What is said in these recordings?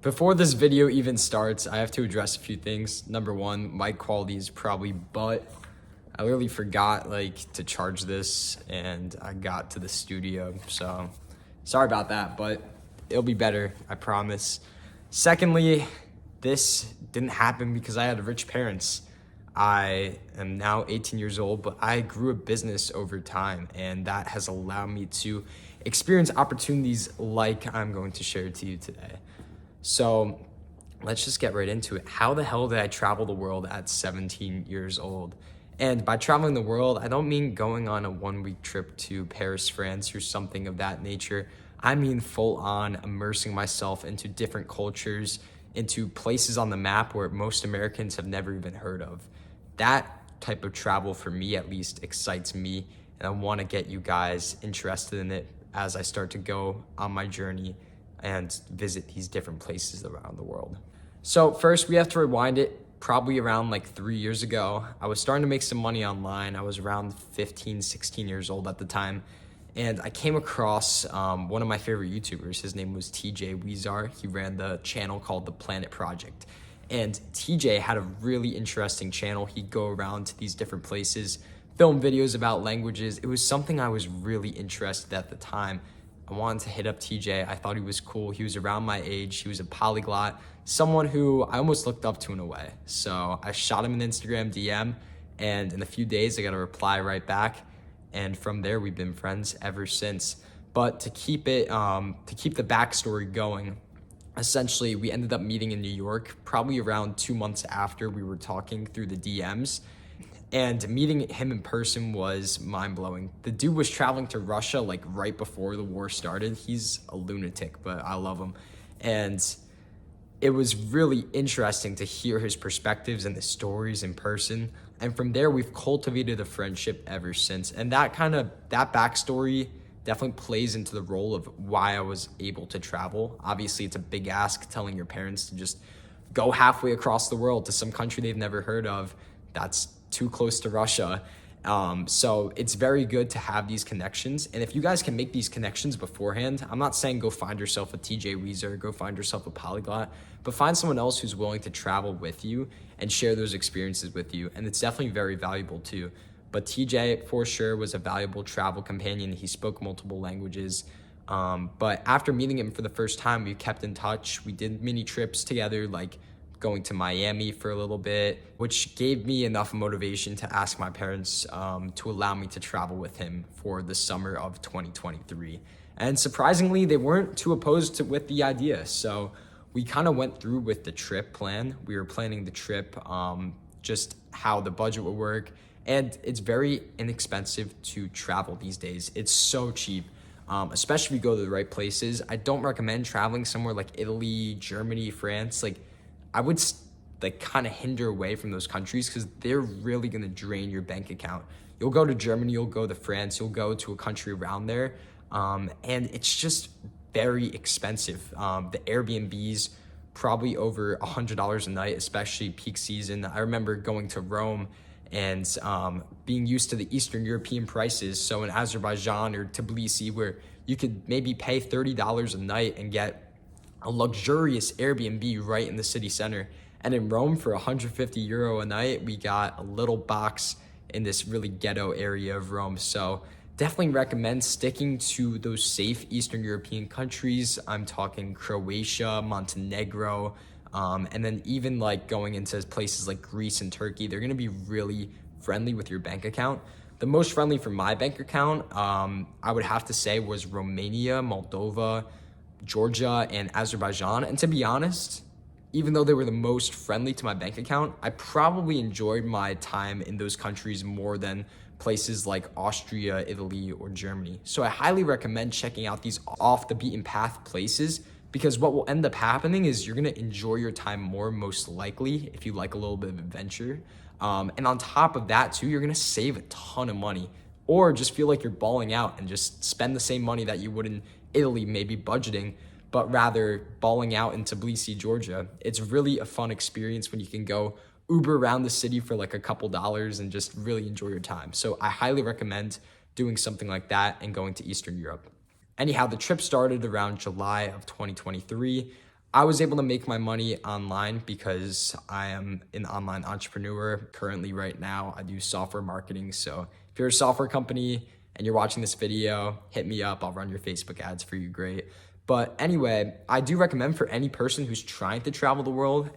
Before this video even starts, I have to address a few things. Number one, mic quality is probably butt. I literally forgot to charge this and I got to the studio. So sorry about that, but it'll be better, I promise. Secondly, this didn't happen because I had rich parents. I am now 18 years old, but I grew a business over time, and that has allowed me to experience opportunities like I'm going to share to you today. So let's just get right into it. How the hell did I travel the world at 17 years old? And by traveling the world, I don't mean going on a 1-week trip to Paris, France, or something of that nature. I mean full on immersing myself into different cultures, into places on the map where most Americans have never even heard of. That type of travel, for me at least, excites me, and I want to get you guys interested in it as I start to go on my journey and visit these different places around the world. So first, we have to rewind it probably around 3 years ago. I was starting to make some money online. I was around 15, 16 years old at the time. And I came across one of my favorite YouTubers. His name was TJ Weezar. He ran the channel called The Planet Project. And TJ had a really interesting channel. He'd go around to these different places, film videos about languages. It was something I was really interested at the time. I wanted to hit up TJ. I thought he was cool. He was around my age. He was a polyglot, someone who I almost looked up to in a way. So I shot him an Instagram DM, and in a few days, I got a reply right back. And from there, we've been friends ever since. But to keep the backstory going, essentially, we ended up meeting in New York probably around 2 months after we were talking through the DMs. And meeting him in person was mind-blowing. The dude was traveling to Russia right before the war started. He's a lunatic, but I love him. And it was really interesting to hear his perspectives and the stories in person. And from there, we've cultivated a friendship ever since. And that backstory definitely plays into the role of why I was able to travel. Obviously, it's a big ask telling your parents to just go halfway across the world to some country they've never heard of. That's too close to Russia. So it's very good to have these connections. And if you guys can make these connections beforehand, I'm not saying go find yourself a TJ Weezer, go find yourself a polyglot, but find someone else who's willing to travel with you and share those experiences with you. And it's definitely very valuable too. But TJ for sure was a valuable travel companion. He spoke multiple languages. But after meeting him for the first time, we kept in touch. We did mini trips together, going to Miami for a little bit, which gave me enough motivation to ask my parents to allow me to travel with him for the summer of 2023. And surprisingly, they weren't too opposed with the idea. So we kind of went through with the trip plan. We were planning the trip, just how the budget would work. And it's very inexpensive to travel these days. It's so cheap. Especially if you go to the right places. I don't recommend traveling somewhere like Italy, Germany, France. I would kind of hinder away from those countries because they're really going to drain your bank account. You'll go to Germany, you'll go to France, you'll go to a country around there, and it's just very expensive. The Airbnbs, probably over $100 a night, especially peak season. I remember going to Rome and being used to the Eastern European prices. So in Azerbaijan or Tbilisi, where you could maybe pay $30 a night and get a luxurious Airbnb right in the city center. And in Rome, for €150 a night, we got a little box in this really ghetto area of Rome. So definitely recommend sticking to those safe Eastern European countries. I'm talking Croatia, Montenegro, and then even going into places like Greece and Turkey. They're going to be really friendly with your bank account. The most friendly for my bank account, I would have to say, was Romania, Moldova, Georgia, and Azerbaijan. And to be honest, even though they were the most friendly to my bank account, I probably enjoyed my time in those countries more than places like Austria, Italy, or Germany. So I highly recommend checking out these off the beaten path places, because what will end up happening is you're gonna enjoy your time more, most likely, if you like a little bit of adventure. And on top of that too, you're gonna save a ton of money, or just feel like you're balling out and just spend the same money that you would in Italy, maybe budgeting, but rather balling out in Tbilisi, Georgia. It's really a fun experience when you can go Uber around the city for a couple dollars and just really enjoy your time. So I highly recommend doing something like that and going to Eastern Europe. Anyhow, the trip started around July of 2023. I was able to make my money online because I am an online entrepreneur currently right now. I do software marketing. So if you're a software company and you're watching this video, hit me up. I'll run your Facebook ads for you. Great. But anyway, I do recommend for any person who's trying to travel the world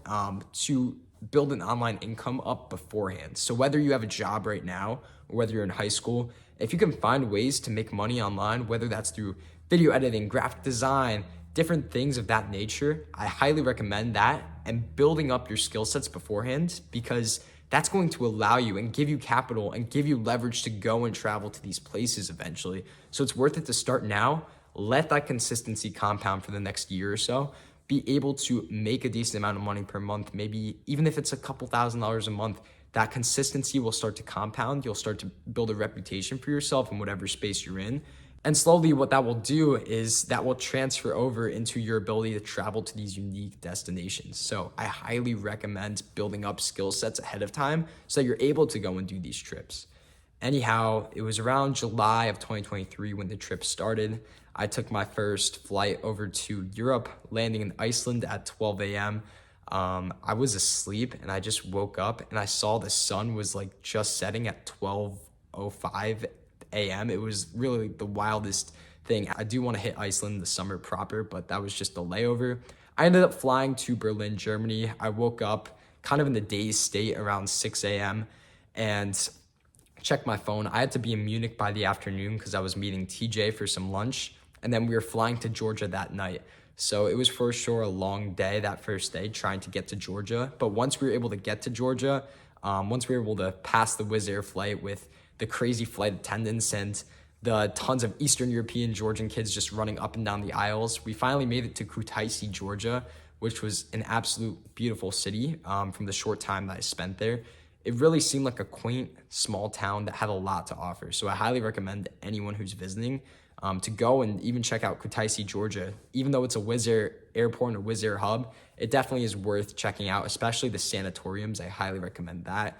to build an online income up beforehand. So whether you have a job right now or whether you're in high school, if you can find ways to make money online, whether that's through video editing, graphic design, different things of that nature, I highly recommend that and building up your skill sets beforehand, because that's going to allow you and give you capital and give you leverage to go and travel to these places eventually. So it's worth it to start now. Let that consistency compound for the next year or so. Be able to make a decent amount of money per month, maybe even if it's a couple $1,000s a month. That consistency will start to compound. You'll start to build a reputation for yourself in whatever space you're in. And slowly what that will do is that will transfer over into your ability to travel to these unique destinations. So I highly recommend building up skill sets ahead of time so that you're able to go and do these trips. Anyhow, it was around July of 2023 when the trip started. I took my first flight over to Europe, landing in Iceland at 12 a.m. I was asleep and I just woke up and I saw the sun was like just setting at 12:05 a.m. It was really the wildest thing. I do want to hit Iceland the summer proper, but that was just a layover. I ended up flying to Berlin, Germany. I woke up kind of in the dazed state around 6 a.m. and checked my phone. I had to be in Munich by the afternoon because I was meeting TJ for some lunch, and then we were flying to Georgia that night. So it was for sure a long day that first day trying to get to Georgia. But once we were able to get to Georgia, once we were able to pass the Wizz Air flight with the crazy flight attendants and the tons of Eastern European Georgian kids just running up and down the aisles, we finally made it to Kutaisi, Georgia, which was an absolute beautiful city from the short time that I spent there. It really seemed like a quaint, small town that had a lot to offer. So I highly recommend anyone who's visiting to go and even check out Kutaisi, Georgia. Even though it's a Wizz Air airport and a Wizz Air hub, it definitely is worth checking out, especially the sanatoriums. I highly recommend that.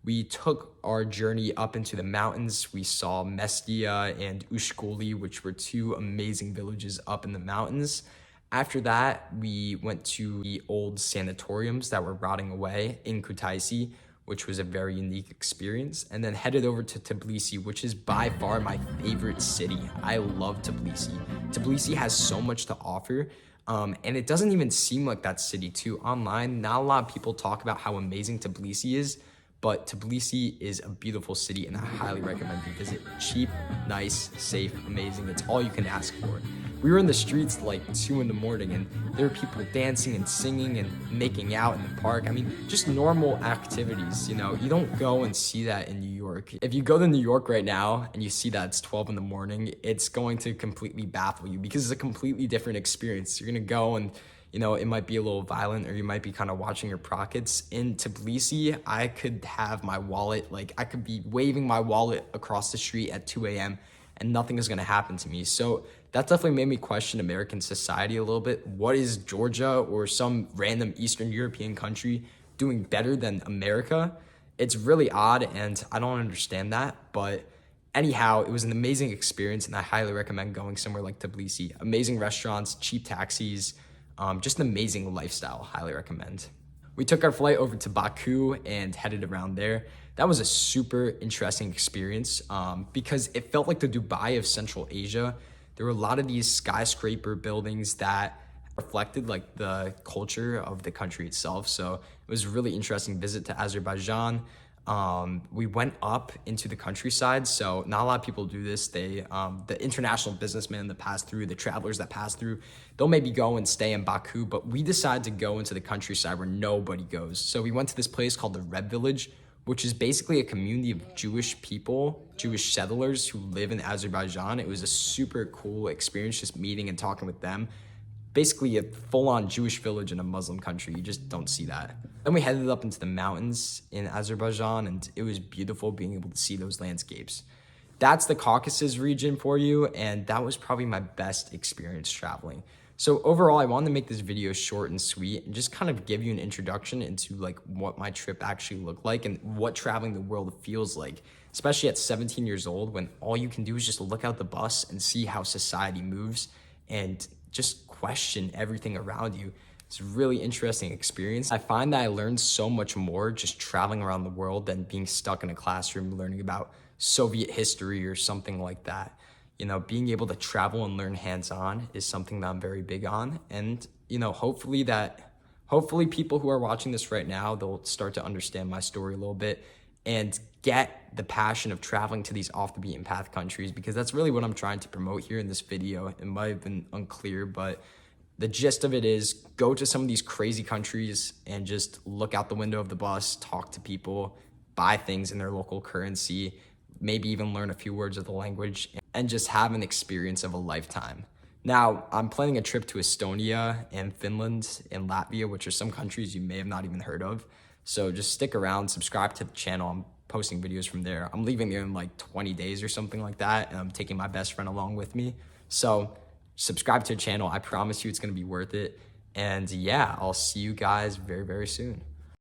We took our journey up into the mountains. We saw Mestia and Ushkoli, which were two amazing villages up in the mountains. After that, we went to the old sanatoriums that were rotting away in Kutaisi, which was a very unique experience, and then headed over to Tbilisi, which is by far my favorite city. I love Tbilisi. Tbilisi has so much to offer, and it doesn't even seem like that city too. Online, not a lot of people talk about how amazing Tbilisi is, but Tbilisi is a beautiful city, and I highly recommend you visit. Cheap, nice, safe, amazing. It's all you can ask for. We were in the streets like 2 in the morning, and there were people dancing and singing and making out in the park. I mean, just normal activities, you know. You don't go and see that in New York. If you go to New York right now and you see that it's 12 in the morning, it's going to completely baffle you because it's a completely different experience. You're going to go and, you know, it might be a little violent or you might be kind of watching your pockets. In Tbilisi, I could have my wallet, like I could be waving my wallet across the street at 2 a.m. and nothing is going to happen to me. So that definitely made me question American society a little bit. What is Georgia or some random Eastern European country doing better than America? It's really odd, and I don't understand that. But anyhow, it was an amazing experience, and I highly recommend going somewhere like Tbilisi. Amazing restaurants, cheap taxis, just an amazing lifestyle. Highly recommend. We took our flight over to Baku and headed around there. That was a super interesting experience because it felt like the Dubai of Central Asia. There were a lot of these skyscraper buildings that reflected like the culture of the country itself. So it was a really interesting visit to Azerbaijan. We went up into the countryside. So not a lot of people do this. The international businessmen that pass through, the travelers that pass through, they'll maybe go and stay in Baku, but we decided to go into the countryside where nobody goes. So we went to this place called the Red Village, which is basically a community of Jewish people, Jewish settlers who live in Azerbaijan. It was a super cool experience just meeting and talking with them. Basically a full-on Jewish village in a Muslim country. You just don't see that. Then we headed up into the mountains in Azerbaijan, and it was beautiful being able to see those landscapes. That's the Caucasus region for you, and that was probably my best experience traveling. So overall, I wanted to make this video short and sweet and just kind of give you an introduction into like what my trip actually looked like and what traveling the world feels like, especially at 17 years old when all you can do is just look out the bus and see how society moves and just question everything around you. It's a really interesting experience. I find that I learned so much more just traveling around the world than being stuck in a classroom learning about Soviet history or something like that. You know, being able to travel and learn hands-on is something that I'm very big on. And, you know, hopefully people who are watching this right now, they'll start to understand my story a little bit and get the passion of traveling to these off the beaten path countries, because that's really what I'm trying to promote here in this video. It might have been unclear, but the gist of it is go to some of these crazy countries and just look out the window of the bus, talk to people, buy things in their local currency, maybe even learn a few words of the language, and just have an experience of a lifetime. Now, I'm planning a trip to Estonia and Finland and Latvia, which are some countries you may have not even heard of. So just stick around, subscribe to the channel. I'm posting videos from there. I'm leaving there in like 20 days or something like that, and I'm taking my best friend along with me. So subscribe to the channel. I promise you it's going to be worth it. And yeah, I'll see you guys very, very soon.